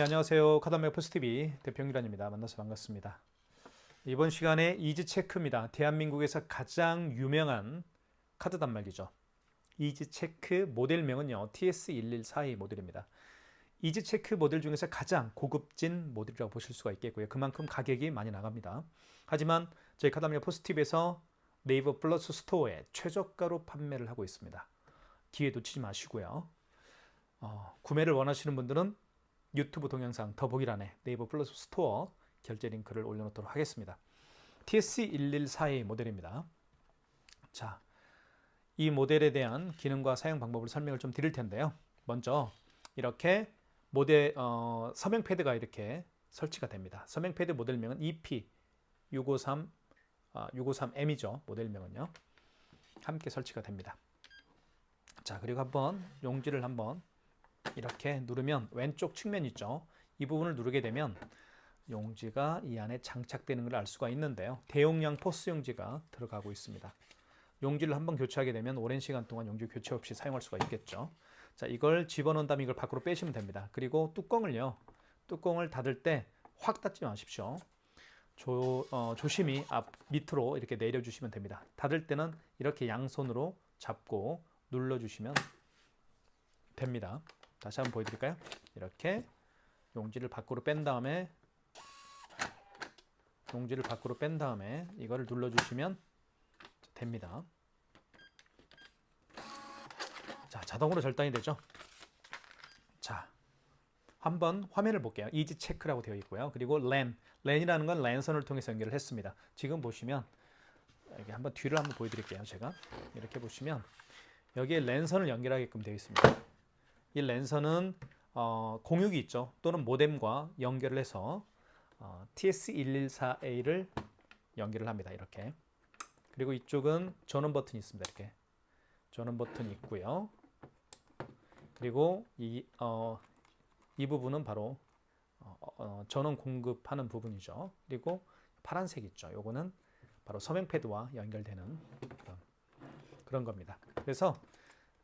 안녕하세요. 카드메 포스TV 대표 홍기란입니다. 만나서 반갑습니다. 이번 시간에 이지체크입니다. 대한민국에서 가장 유명한 카드 단말기죠. 이지체크 모델명은요, TS1142 모델입니다. 이지체크 모델 중에서 가장 고급진 모델이라고 보실 수가 있겠고요. 그만큼 가격이 많이 나갑니다. 하지만 저희 카드메 포스TV에서 네이버 플러스 스토어에 최저가로 판매를 하고 있습니다. 기회 놓치지 마시고요. 구매를 원하시는 분들은 유튜브 동영상 더보기란에 네이버 플러스 스토어 결제 링크를 올려놓도록 하겠습니다. TS1142 모델입니다. 자, 이 모델에 대한 기능과 사용 방법을 설명을 좀 드릴 텐데요. 먼저 이렇게 모델 서명 패드가 이렇게 설치가 됩니다. 서명 패드 모델명은 EP653 653M이죠. 모델명은요. 함께 설치가 됩니다. 자, 그리고 한번 용지를 한번 이렇게 누르면 왼쪽 측면 있죠. 이 부분을 누르게 되면 용지가 이 안에 장착되는 걸 알 수가 있는데요. 대용량 포스 용지가 들어가고 있습니다. 용지를 한번 교체하게 되면 오랜 시간 동안 용지 교체 없이 사용할 수가 있겠죠. 자, 이걸 집어넣은 다음에 이걸 밖으로 빼시면 됩니다. 그리고 뚜껑을 닫을 때 확 닫지 마십시오. 조심히 밑으로 이렇게 내려주시면 됩니다. 닫을 때는 이렇게 양손으로 잡고 눌러주시면 됩니다. 다시 한번 보여드릴까요? 이렇게 용지를 밖으로 뺀 다음에 이거를 눌러주시면 됩니다. 자, 자동으로 절단이 되죠. 자, 한번 화면을 볼게요. 이지 체크라고 되어 있고요. 그리고 랜이라는 건 랜선을 통해서 연결을 했습니다. 지금 보시면 여기 한번 뒤를 한번 보여드릴게요. 제가 이렇게 보시면 여기에 랜선을 연결하게끔 되어 있습니다. 이 랜선은 공유기 있죠. 또는 모뎀과 연결을 해서 TS114A를 연결을 합니다. 이렇게. 그리고 이쪽은 전원 버튼이 있습니다. 이렇게 전원 버튼이 있고요. 그리고 이 부분은 바로 전원 공급하는 부분이죠. 그리고 파란색 있죠. 요거는 바로 서명 패드와 연결되는 그런 겁니다. 그래서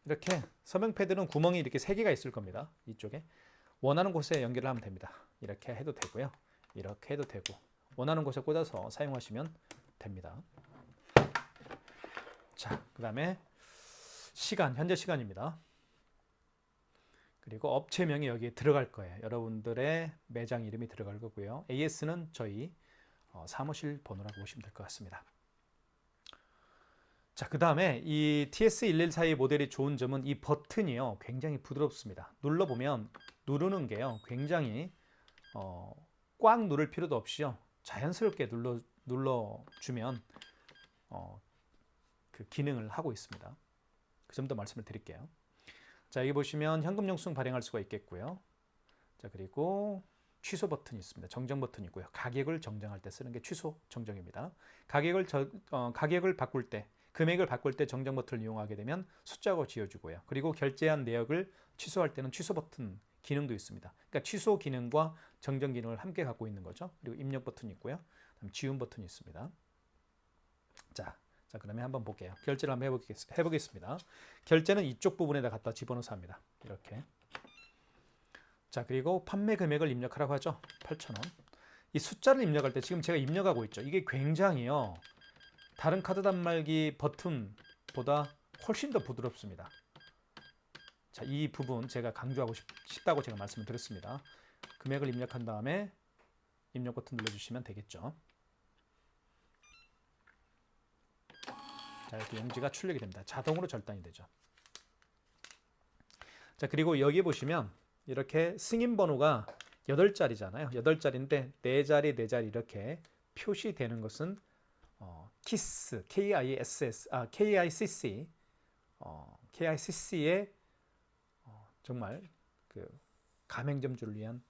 이렇게 서명 패드는 구멍이 이렇게 3개가 있을 겁니다. 이쪽에 원하는 곳에 연결을 하면 됩니다. 이렇게 해도 되고요. 이렇게 해도 되고 원하는 곳에 꽂아서 사용하시면 됩니다. 자, 그 다음에 현재 시간입니다. 그리고 업체명이 여기에 들어갈 거예요. 여러분들의 매장 이름이 들어갈 거고요. AS는 저희 사무실 번호라고 보시면 될 것 같습니다. 자, 그 다음에 이 TS1142 모델이 좋은 점은 이 버튼이요, 굉장히 부드럽습니다. 눌러보면 누르는 게요, 굉장히 꽉 누를 필요도 없이요, 자연스럽게 눌러주면 그 기능을 하고 있습니다. 그 점도 말씀을 드릴게요. 자, 여기 보시면 현금 영수증 발행할 수가 있겠고요. 자, 그리고 취소 버튼이 있습니다. 정정 버튼이 있고요. 가격을 정정할 때 쓰는 게 취소 정정입니다. 가격을 바꿀 때, 금액을 바꿀 때 정정 버튼을 이용하게 되면 숫자가 지워지고요. 그리고 결제한 내역을 취소할 때는 취소 버튼 기능도 있습니다. 그러니까 취소 기능과 정정 기능을 함께 갖고 있는 거죠. 그리고 입력 버튼이 있고요. 그다음 지운 버튼이 있습니다. 자, 그러면 한번 볼게요. 결제를 한번 해보겠습니다. 결제는 이쪽 부분에다 갖다 집어넣어서 합니다. 이렇게. 자, 그리고 판매 금액을 입력하라고 하죠. 8,000원. 이 숫자를 입력할 때 지금 제가 입력하고 있죠. 이게 굉장히요, 다른 카드 단말기 버튼보다 훨씬 더 부드럽습니다. 자, 이 부분 제가 강조하고 싶다고 제가 말씀을 드렸습니다. 금액을 입력한 다음에 입력 버튼 눌러주시면 되겠죠. 자, 이렇게 용지가 출력이 됩니다. 자동으로 절단이 되죠. 자, 그리고 여기 보시면 이렇게 승인 번호가 8자리잖아요. 8자리인데 4자리, 4자리 이렇게 표시되는 것은 KISS, KICC의 정말 그 가맹점주를 위한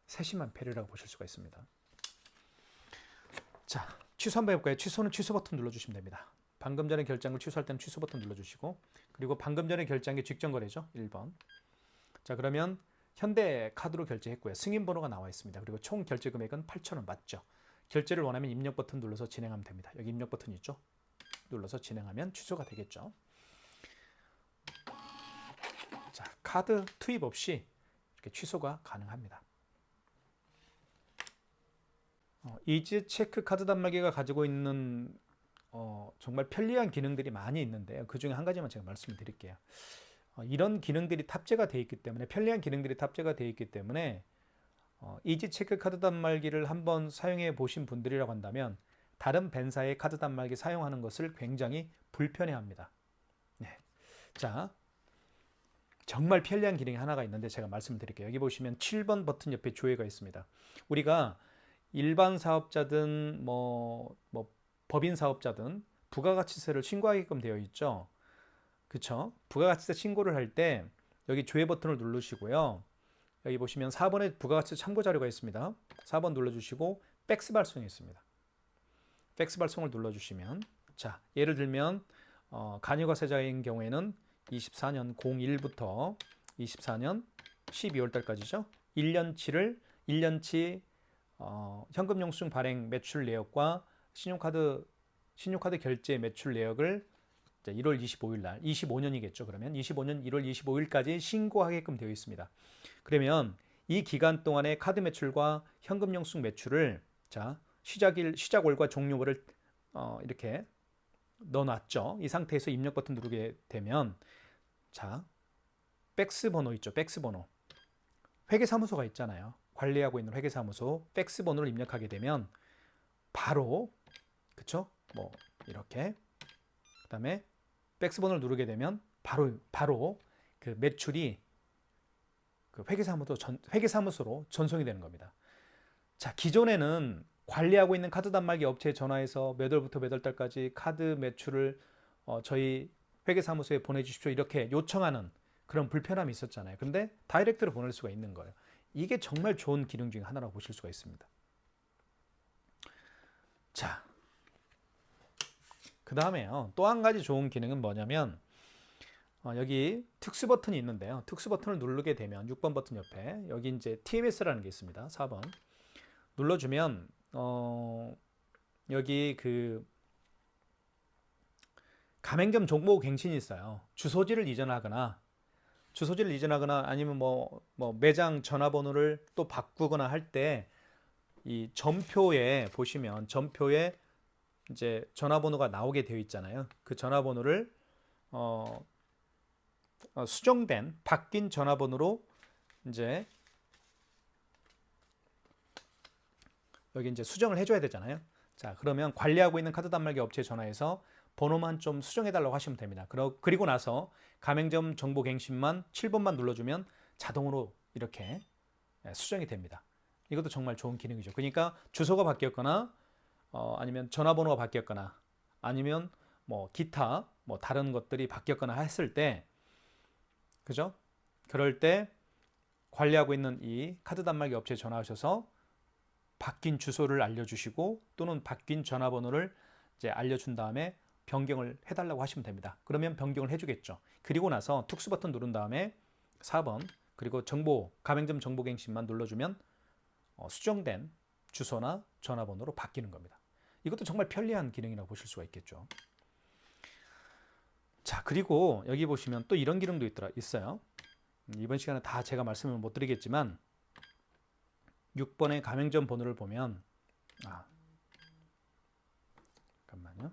세심한 배려라고 보실 수가 있습니다. 자, 취소 한번 해볼까요? 취소는 취소 버튼 눌러주시면 됩니다. 방금 전에 결제한 걸 취소할 때는 취소 버튼 눌러주시고, 그리고 방금 전에 결제한 게 직전 거래죠. 1번. 자, 그러면 현대 카드로 결제했고요. 승인 번호가 나와 있습니다. 그리고 총 결제 금액은 8,000원 맞죠? 결제를 원하면 입력 버튼 눌러서 진행하면 됩니다. 여기 입력 버튼 있죠? 눌러서 진행하면 취소가 되겠죠. 자, 카드 투입 없이 이렇게 취소가 가능합니다. 이지 체크 카드 단말기가 가지고 있는 정말 편리한 기능들이 많이 있는데요. 그 중에 한 가지만 제가 말씀을 드릴게요. 이런 기능들이 탑재가 되어 있기 때문에, 편리한 기능들이 탑재가 되어 있기 때문에 이지 체크 카드 단말기를 한번 사용해 보신 분들이라고 한다면 다른 벤사의 카드 단말기 사용하는 것을 굉장히 불편해합니다. 네. 자, 정말 편리한 기능이 하나가 있는데 제가 말씀을 드릴게요. 여기 보시면 7번 버튼 옆에 조회가 있습니다. 우리가 일반 사업자든 법인 사업자든 부가가치세를 신고하게끔 되어 있죠. 그쵸? 부가가치세 신고를 할 때 여기 조회 버튼을 누르시고요. 여기 보시면 4번에 부가가치세 참고 자료가 있습니다. 4번 눌러주시고 팩스 발송이 있습니다. 팩스 발송을 눌러주시면, 자, 예를 들면 간여과세자인 경우에는 24년 01부터 24년 12월 달까지죠. 1년치 현금 영수증 발행 매출 내역과 신용카드 결제 매출 내역을 1월 25일 날, 25년이겠죠. 그러면 25년 1월 25일까지 신고하게끔 되어 있습니다. 그러면 이 기간 동안의 카드 매출과 현금 영수증 매출을, 자, 시작월과 종료월을 이렇게 넣어놨죠. 이 상태에서 입력 버튼 누르게 되면, 자, 팩스 번호 있죠. 팩스 번호. 회계사무소가 있잖아요. 관리하고 있는 회계사무소 팩스 번호를 입력하게 되면 바로, 그쵸? 이렇게, 그 다음에 팩스 번호를 누르게 되면 바로 그 매출이 그 회계사무소로 전송이 되는 겁니다. 자, 기존에는 관리하고 있는 카드 단말기 업체에 전화해서 몇 월부터 몇 월 달까지 카드 매출을 저희 회계사무소에 보내주십시오 이렇게 요청하는 그런 불편함이 있었잖아요. 근데 다이렉트로 보낼 수가 있는 거예요. 이게 정말 좋은 기능 중에 하나라고 보실 수가 있습니다. 자, 그 다음에요. 또 한 가지 좋은 기능은 뭐냐면 여기 특수 버튼이 있는데요. 특수 버튼을 누르게 되면 6번 버튼 옆에 여기 이제 TMS라는 게 있습니다. 4번 눌러주면 여기 그 가맹점 정보갱신이 있어요. 주소지를 이전하거나 아니면 매장 전화번호를 또 바꾸거나 할 때 이 전표에 보시면 전표에 이제 전화번호가 나오게 되어 있잖아요. 그 전화번호를 수정된 바뀐 전화번호로 이제 여기 이제 수정을 해줘야 되잖아요. 자, 그러면 관리하고 있는 카드 단말기 업체에 전화해서 번호만 좀 수정해달라고 하시면 됩니다. 그리고 나서 가맹점 정보갱신만 7번만 눌러주면 자동으로 이렇게 수정이 됩니다. 이것도 정말 좋은 기능이죠. 그러니까 주소가 바뀌었거나 아니면 전화번호가 바뀌었거나 아니면 기타 다른 것들이 바뀌었거나 했을 때, 그죠? 그럴 때 관리하고 있는 이 카드 단말기 업체에 전화하셔서 바뀐 주소를 알려주시고 또는 바뀐 전화번호를 이제 알려준 다음에 변경을 해달라고 하시면 됩니다. 그러면 변경을 해주겠죠. 그리고 나서 특수 버튼 누른 다음에 4번 그리고 가맹점 정보갱신만 눌러주면 수정된 주소나 전화번호로 바뀌는 겁니다. 이것도 정말 편리한 기능이라고 보실 수가 있겠죠. 자, 그리고 여기 보시면 또 이런 기능도 있어요. 이번 시간에 다 제가 말씀을 못 드리겠지만 6번의 가맹점 번호를 보면 잠깐만요.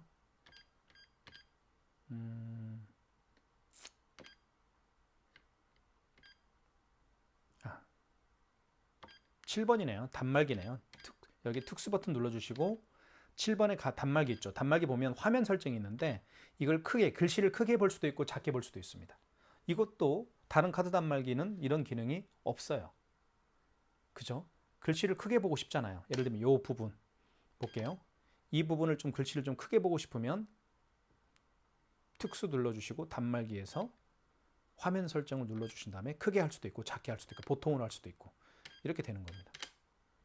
7번이네요. 단말기네요. 여기 특수 버튼 눌러주시고 7번에 단말기 있죠. 단말기 보면 화면 설정이 있는데 이걸 글씨를 크게 볼 수도 있고 작게 볼 수도 있습니다. 이것도 다른 카드 단말기는 이런 기능이 없어요. 그죠? 글씨를 크게 보고 싶잖아요. 예를 들면 이 부분 볼게요. 이 부분을 글씨를 좀 크게 보고 싶으면 특수 눌러주시고 단말기에서 화면 설정을 눌러주신 다음에 크게 할 수도 있고 작게 할 수도 있고 보통으로 할 수도 있고 이렇게 되는 겁니다.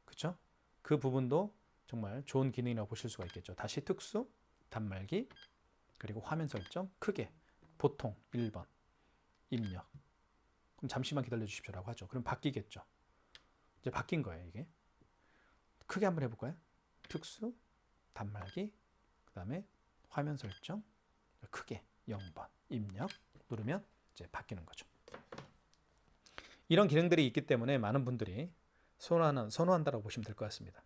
그렇죠? 그 부분도 정말 좋은 기능이라고 보실 수가 있겠죠. 다시 특수, 단말기, 그리고 화면 설정, 크게, 보통 1번, 입력. 그럼 잠시만 기다려 주십시오라고 하죠. 그럼 바뀌겠죠. 이제 바뀐 거예요, 이게. 크게 한번 해볼까요? 특수, 단말기, 그 다음에 화면 설정, 크게 0번, 입력 누르면 이제 바뀌는 거죠. 이런 기능들이 있기 때문에 많은 분들이 선호한다고 보시면 될 것 같습니다.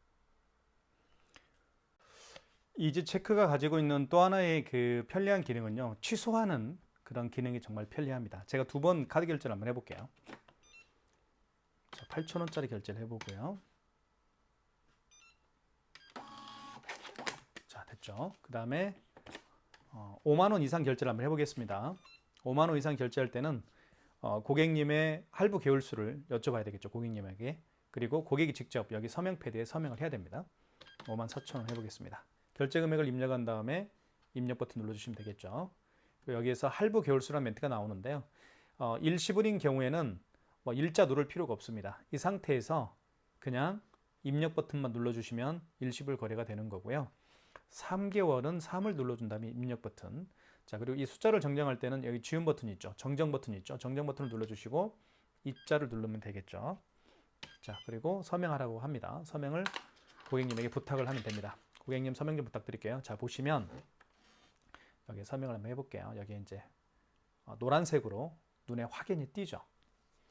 이지 체크가 가지고 있는 또 하나의 그 편리한 기능은요, 취소하는 그런 기능이 정말 편리합니다. 제가 두 번 카드 결제를 한번 해볼게요. 자, 8,000원짜리 결제를 해보고요. 자, 됐죠. 그 다음에 5만 원 이상 결제를 한번 해보겠습니다. 5만 원 이상 결제할 때는 고객님의 할부 개월수를 여쭤봐야 되겠죠. 고객님에게. 그리고 고객이 직접 여기 서명 패드에 서명을 해야 됩니다. 54,000원 해보겠습니다. 결제 금액을 입력한 다음에 입력 버튼 눌러주시면 되겠죠. 여기에서 할부 개월수라는 멘트가 나오는데요. 일시불인 경우에는 뭐 일자 누를 필요가 없습니다. 이 상태에서 그냥 입력 버튼만 눌러주시면 일시불 거래가 되는 거고요. 3개월은 3을 눌러준 다음에 입력 버튼. 자, 그리고 이 숫자를 정정할 때는 여기 지운 버튼이 있죠. 정정 버튼이 있죠. 정정 버튼을 눌러주시고 입자를 누르면 되겠죠. 자, 그리고 서명하라고 합니다. 서명을 고객님에게 부탁을 하면 됩니다. 고객님 서명 좀 부탁드릴게요. 자, 보시면 여기 서명을 한번 해볼게요. 여기 이제 노란색으로 눈에 확연히 띄죠.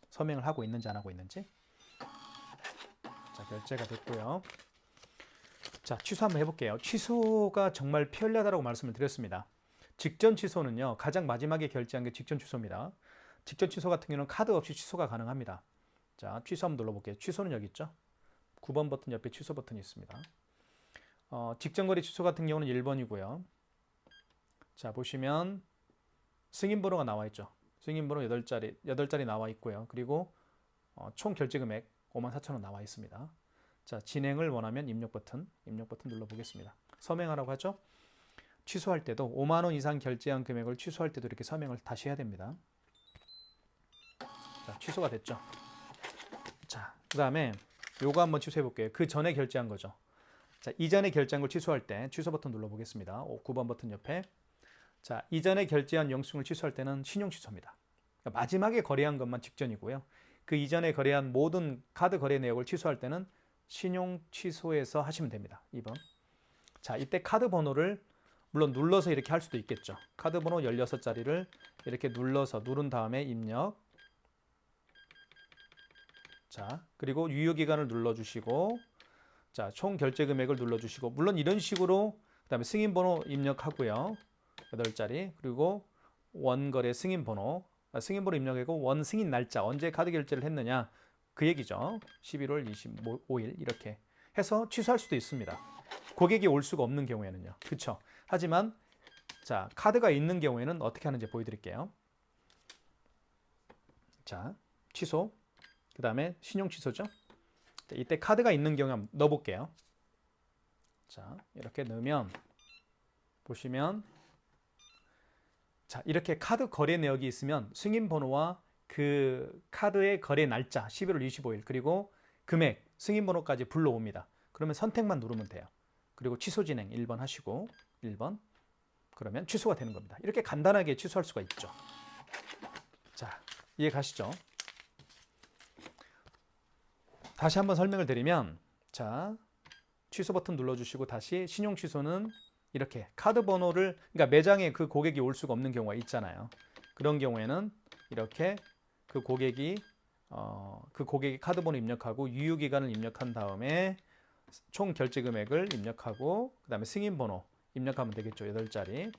서명을 하고 있는지 안 하고 있는지. 자, 결제가 됐고요. 자, 취소 한번 해볼게요. 취소가 정말 편리하다고 말씀을 드렸습니다. 직전 취소는요, 가장 마지막에 결제한 게 직전 취소입니다. 직전 취소 같은 경우는 카드 없이 취소가 가능합니다. 자, 취소 한번 눌러볼게요. 취소는 여기 있죠. 9번 버튼 옆에 취소 버튼이 있습니다. 직전 거래 취소 같은 경우는 1번이고요. 자, 보시면 승인번호가 나와 있죠. 승인번호 8자리 나와 있고요. 그리고 총 결제 금액 54,000원 나와 있습니다. 자, 진행을 원하면 입력 버튼 눌러보겠습니다. 서명하라고 하죠. 취소할 때도 5만 원 이상 결제한 금액을 취소할 때도 이렇게 서명을 다시 해야 됩니다. 자, 취소가 됐죠. 자, 그 다음에 요거 한번 취소해 볼게요. 그 전에 결제한 거죠. 자, 이전에 결제한 걸 취소할 때 취소 버튼 눌러보겠습니다. 9번 버튼 옆에. 자, 이전에 결제한 영수증을 취소할 때는 신용 취소입니다. 그러니까 마지막에 거래한 것만 직전이고요. 그 이전에 거래한 모든 카드 거래 내역을 취소할 때는 신용 취소해서 하시면 됩니다. 2번. 자, 이때 카드 번호를 물론 눌러서 이렇게 할 수도 있겠죠. 카드 번호 16자리를 이렇게 누른 다음에 입력. 자, 그리고 유효기간을 눌러주시고, 자, 총 결제 금액을 눌러주시고, 물론 이런 식으로, 그 다음에 승인번호 입력하고요. 8자리, 그리고 원거래 승인번호 입력하고 원 승인 날짜, 언제 카드 결제를 했느냐, 그 얘기죠. 11월 25일 이렇게 해서 취소할 수도 있습니다. 고객이 올 수가 없는 경우에는요. 그렇죠? 하지만 자, 카드가 있는 경우에는 어떻게 하는지 보여드릴게요. 자, 취소. 그 다음에 신용 취소죠. 자, 이때 카드가 있는 경우에 한번 넣어볼게요. 자, 이렇게 넣으면 보시면 자, 이렇게 카드 거래 내역이 있으면 승인 번호와 그 카드의 거래 날짜 11월 25일 그리고 금액, 승인 번호까지 불러옵니다. 그러면 선택만 누르면 돼요. 그리고 취소 진행 1번 하시고 1번 그러면 취소가 되는 겁니다. 이렇게 간단하게 취소할 수가 있죠. 자, 이해 가시죠? 다시 한번 설명을 드리면 자, 취소 버튼 눌러주시고 다시 신용 취소는 이렇게 카드 번호를 그러니까 매장에 그 고객이 올 수가 없는 경우가 있잖아요. 그런 경우에는 이렇게 그 고객이 카드 번호 입력하고 유효 기간을 입력한 다음에 총 결제 금액을 입력하고 그다음에 승인 번호 입력하면 되겠죠. 8자리.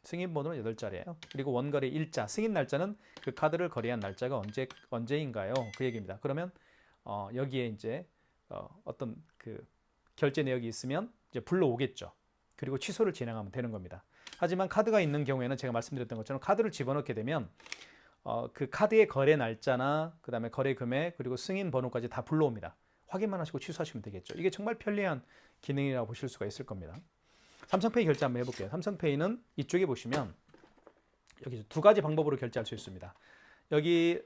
승인 번호는 8자리예요. 그리고 원거래 일자, 승인 날짜는 그 카드를 거래한 날짜가 언제인가요? 그 얘기입니다. 그러면 여기에 이제 어떤 그 결제 내역이 있으면 이제 불러오겠죠. 그리고 취소를 진행하면 되는 겁니다. 하지만 카드가 있는 경우에는 제가 말씀드렸던 것처럼 카드를 집어넣게 되면 그 카드의 거래 날짜나 그 다음에 거래 금액 그리고 승인 번호까지 다 불러옵니다. 확인만 하시고 취소하시면 되겠죠. 이게 정말 편리한 기능이라고 보실 수가 있을 겁니다. 삼성페이 결제 한번 해볼게요. 삼성페이는 이쪽에 보시면 여기 두 가지 방법으로 결제할 수 있습니다. 여기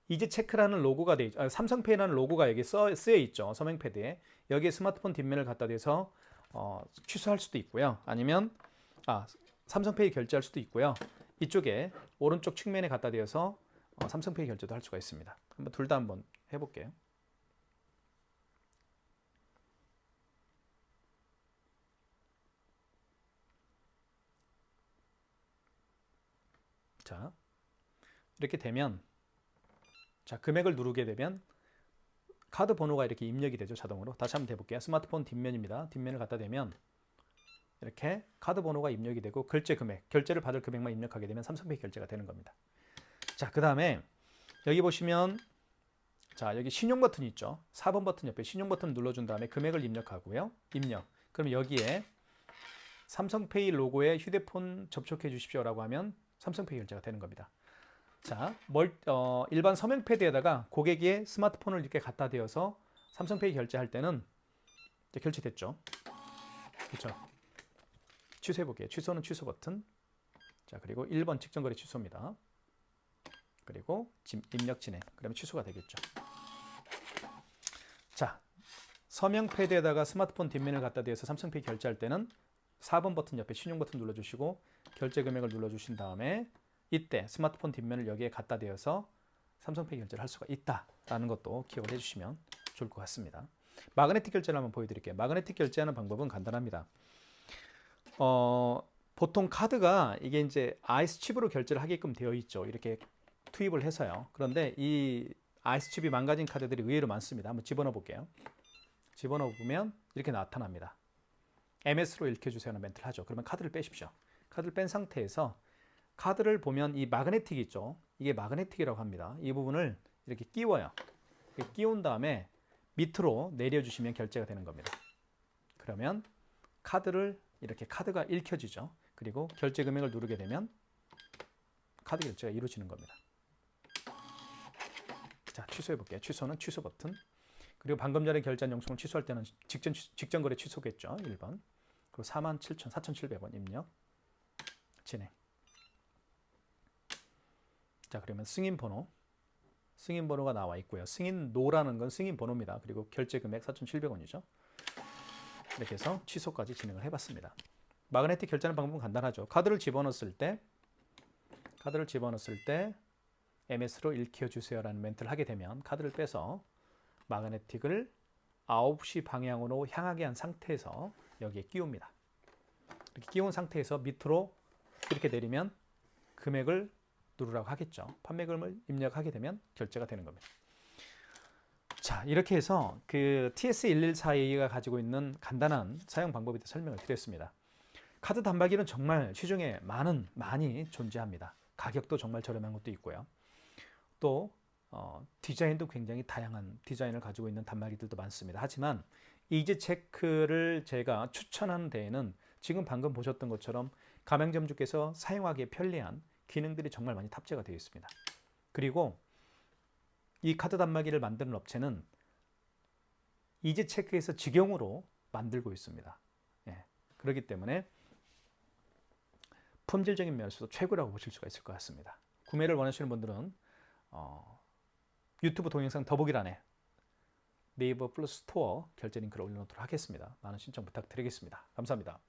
이지체크라는 로고가 삼성페이라는 로고가 여기 쓰여 있죠. 서명 패드에. 여기에 스마트폰 뒷면을 갖다 대서 취소할 수도 있고요. 아니면 삼성페이 결제할 수도 있고요. 이쪽에 오른쪽 측면에 갖다 대어서 삼성페이 결제도 할 수가 있습니다. 한번 둘 다 한번 해볼게요. 자, 이렇게 되면 자, 금액을 누르게 되면 카드 번호가 이렇게 입력이 되죠. 자동으로. 다시 한번 해볼게요. 스마트폰 뒷면입니다. 뒷면을 갖다 대면 이렇게 카드 번호가 입력이 되고 결제 금액, 결제를 받을 금액만 입력하게 되면 삼성페이 결제가 되는 겁니다. 자, 그 다음에 여기 보시면 자, 여기 신용 버튼이 있죠. 4번 버튼 옆에 신용 버튼을 눌러준 다음에 금액을 입력하고요. 입력. 그럼 여기에 삼성페이 로고에 휴대폰 접촉해 주십시오라고 하면 삼성페이 결제가 되는 겁니다. 자, 일반 서명 패드에다가 고객의 스마트폰을 이렇게 갖다 대어서 삼성페이 결제할 때는 이제 결제됐죠. 그렇죠. 취소해 볼게요. 취소는 취소 버튼. 자, 그리고 1번 직전거래 취소입니다. 그리고 입력 진행. 그러면 취소가 되겠죠. 자, 서명 패드에다가 스마트폰 뒷면을 갖다 대어서 삼성페이 결제할 때는 4번 버튼 옆에 신용 버튼 눌러주시고 결제 금액을 눌러주신 다음에 이때 스마트폰 뒷면을 여기에 갖다 대어서 삼성페이 결제를 할 수가 있다라는 것도 기억을 해주시면 좋을 것 같습니다. 마그네틱 결제를 한번 보여드릴게요. 마그네틱 결제하는 방법은 간단합니다. 보통 카드가 이게 이제 아이스 칩으로 결제를 하게끔 되어 있죠. 이렇게 투입을 해서요. 그런데 이 아이스 칩이 망가진 카드들이 의외로 많습니다. 한번 집어넣어 볼게요. 집어넣어 보면 이렇게 나타납니다. MS로 읽혀주세요 하는 멘트를 하죠. 그러면 카드를 빼십시오. 카드를 뺀 상태에서 카드를 보면 이 마그네틱이 있죠. 이게 마그네틱이라고 합니다. 이 부분을 이렇게 끼워요. 이렇게 끼운 다음에 밑으로 내려주시면 결제가 되는 겁니다. 그러면 카드를 이렇게 카드가 읽혀지죠. 그리고 결제 금액을 누르게 되면 카드 결제가 이루어지는 겁니다. 자, 취소해 볼게요. 취소는 취소 버튼. 그리고 방금 전에 결제한 영수증을 취소할 때는 직전 거래 취소겠죠. 1번. 그리고 47,4,700원 입력. 진행. 자, 그러면 승인 번호가 나와 있고요. 승인 노라는 건 승인 번호입니다. 그리고 결제 금액 4,700원이죠. 이렇게 해서 취소까지 진행을 해봤습니다. 마그네틱 결제하는 방법은 간단하죠. 카드를 집어넣었을 때 MS로 읽혀주세요라는 멘트를 하게 되면 카드를 빼서 마그네틱을 9시 방향으로 향하게 한 상태에서 여기에 끼웁니다. 이렇게 끼운 상태에서 밑으로 이렇게 내리면 금액을 누르라고 하겠죠. 판매금을 입력하게 되면 결제가 되는 겁니다. 자, 이렇게 해서 그 TS114A가 가지고 있는 간단한 사용 방법에 대해 설명을 드렸습니다. 카드 단말기는 정말 시중에 많이 존재합니다. 가격도 정말 저렴한 것도 있고요. 또 디자인도 굉장히 다양한 디자인을 가지고 있는 단말기들도 많습니다. 하지만 이지체크를 제가 추천하는 데에는 지금 방금 보셨던 것처럼 가맹점주께서 사용하기에 편리한 기능들이 정말 많이 탑재가 되어 있습니다. 그리고 이 카드 단말기를 만드는 업체는 이지체크에서 직영으로 만들고 있습니다. 예, 그렇기 때문에 품질적인 면에서도 최고라고 보실 수가 있을 것 같습니다. 구매를 원하시는 분들은 유튜브 동영상 더보기란에 네이버 플러스 스토어 결제 링크를 올려놓도록 하겠습니다. 많은 신청 부탁드리겠습니다. 감사합니다.